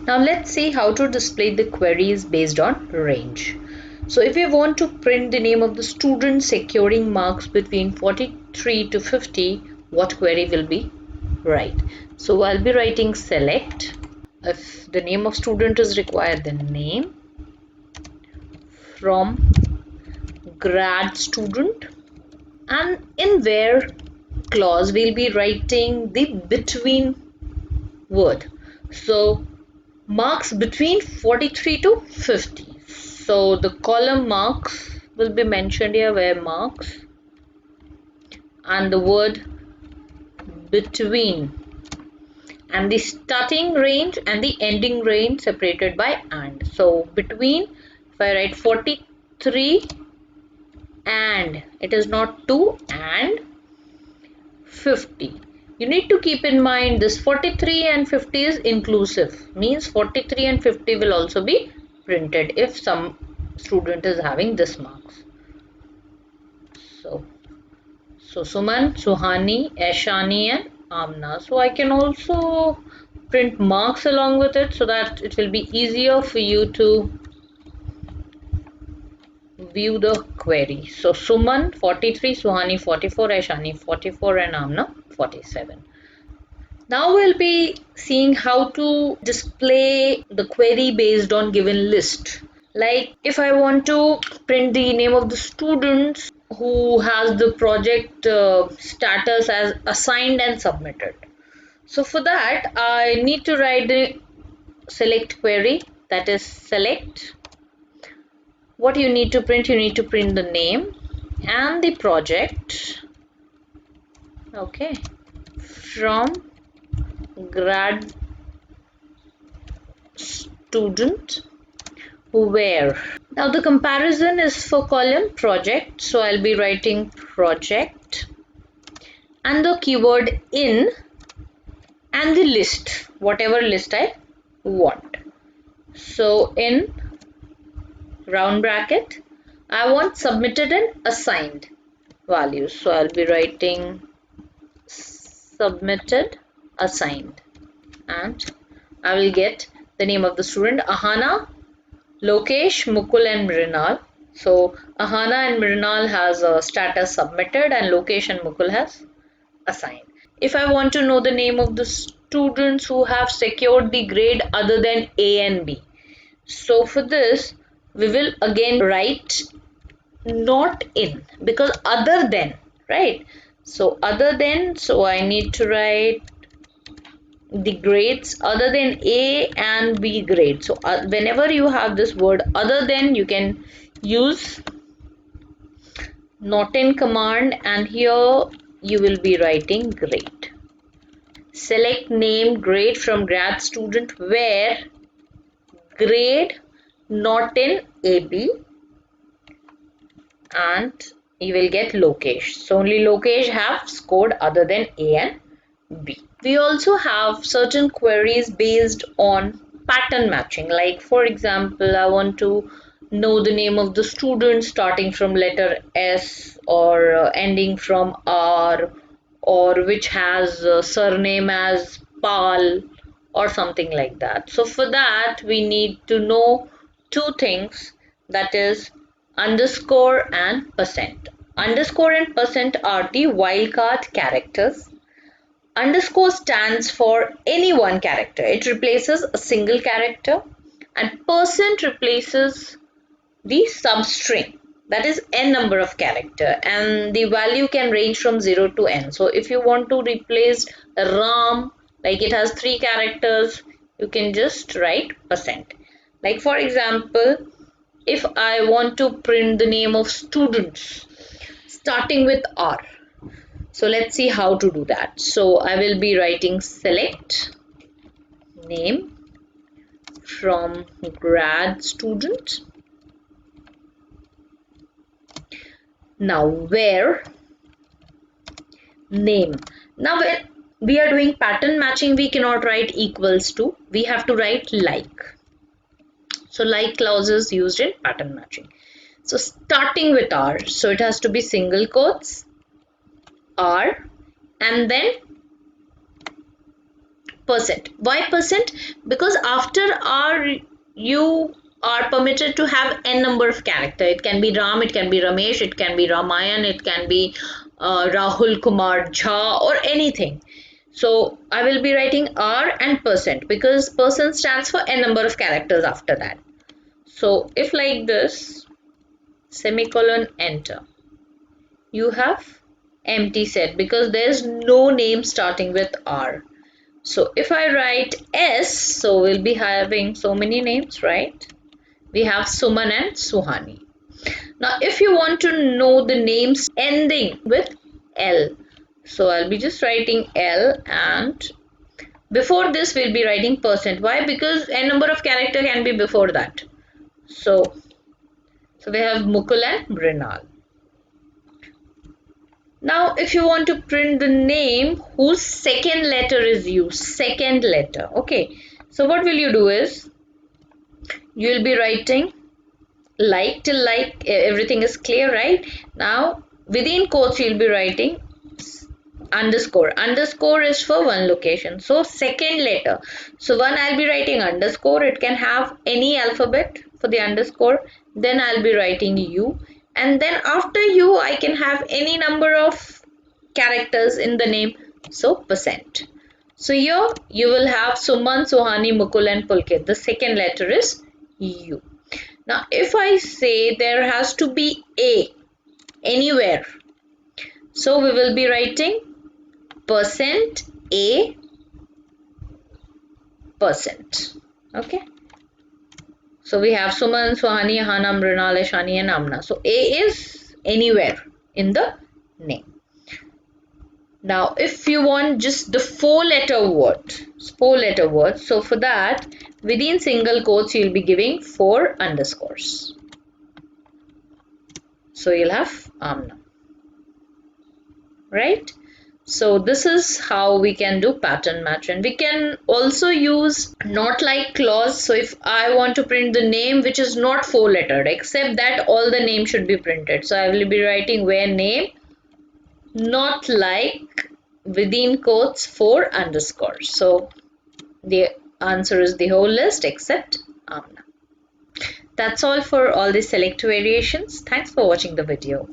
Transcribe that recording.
Now let's see how to display the queries based on range. So if we want to print the name of the student securing marks between 43 to 50, what query will be right? So I'll be writing select. If the name of student is required, then name from grad student, and in where clause we'll be writing the between word. So marks between 43 to 50. So the column marks will be mentioned here, where marks, and the word between, and the starting range and the ending range separated by and. So between, if I write 43 and, it is not 2 and 50. You need to keep in mind this 43 and 50 is inclusive, means 43 and 50 will also be printed if some student is having this marks. So Suman, Suhani, Aishani and Amna. So I can also print marks along with it so that it will be easier for you to view the query. So Suman 43, Suhani 44, Aishani 44 and Amna 47. Now we'll be seeing how to display the query based on given list. Like if I want to print the name of the students who has the project status as assigned and submitted. So for that I need to write the select query, that is select. What you need to print? You need to print the name and the project, okay, from grad student where. Now the comparison is for column project, so I'll be writing project and the keyword in and the list, whatever list I want. So in round bracket I want submitted and assigned values, so I'll be writing submitted, assigned, and I will get the name of the student Ahana, Lokesh, Mukul and Mrinal. So Ahana and Mrinal has a status submitted and Lokesh and Mukul has assigned. If I want to know the name of the students who have secured the grade other than A and B, so for this we will again write not in, because other than, right? So other than, so I need to write the grades other than A and B grade. So whenever you have this word other than, you can use not in command, and here you will be writing grade. Select name grade from grad student where grade not in AB, and you will get Lokesh. So only Lokesh have scored other than A and B. We also have certain queries based on pattern matching. Like for example, I want to know the name of the student starting from letter S or ending from R, or which has a surname as Pal or something like that. So for that we need to know two things, that is underscore and percent. Underscore and percent are the wildcard characters. Underscore stands for any one character. It replaces a single character, and percent replaces the substring, that is n number of character, and the value can range from 0 to n. So if you want to replace Ram, like it has 3 characters, you can just write percent. Like for example, if I want to print the name of students starting with R, so let's see how to do that. So I will be writing select name from grad student. Now where name. Now when we are doing pattern matching, we cannot write equals to, we have to write like. So like clauses used in pattern matching. So starting with R, so it has to be single quotes R, and then percent. Why percent? Because after R you are permitted to have n number of character. It can be Ram, it can be Ramesh, it can be Ramayan, it can be Rahul Kumar Jha or anything. So I will be writing R and percent because percent stands for n number of characters after that. So if like this, semicolon, enter, you have empty set because there's no name starting with R. So if I write S, so we'll be having so many names, right? We have Suman and Suhani. Now if you want to know the names ending with L, so I'll be just writing L, and before this we'll be writing percent. Why? Because a number of character can be before that. So we have Mukul and Mrinal. Now if you want to print the name whose second letter is used, second letter, okay, so what will you do is you will be writing like till like everything is clear, right? Now within quotes you'll be writing underscore. Underscore is for one location, so second letter. So one I'll be writing underscore, it can have any alphabet for the underscore, then I'll be writing U, and then after U I can have any number of characters in the name, so percent. So here you will have Suman, Suhani, Mukul and Pulkit. The second letter is U. Now if I say there has to be A anywhere, so we will be writing percent A percent. Okay. So we have Suman, Suhani, Hana, Mrinal, Shani and Amna. So A is anywhere in the name. Now if you want just the four letter word, so for that within single quotes you'll be giving 4 underscores. So you'll have Amna, right? So this is how we can do pattern match, and we can also use not like clause. So if I want to print the name which is not 4 lettered, except that all the name should be printed, so I will be writing where name not like within quotes 4 underscores. So the answer is the whole list except Amna. That's all for all the select variations. Thanks for watching the video.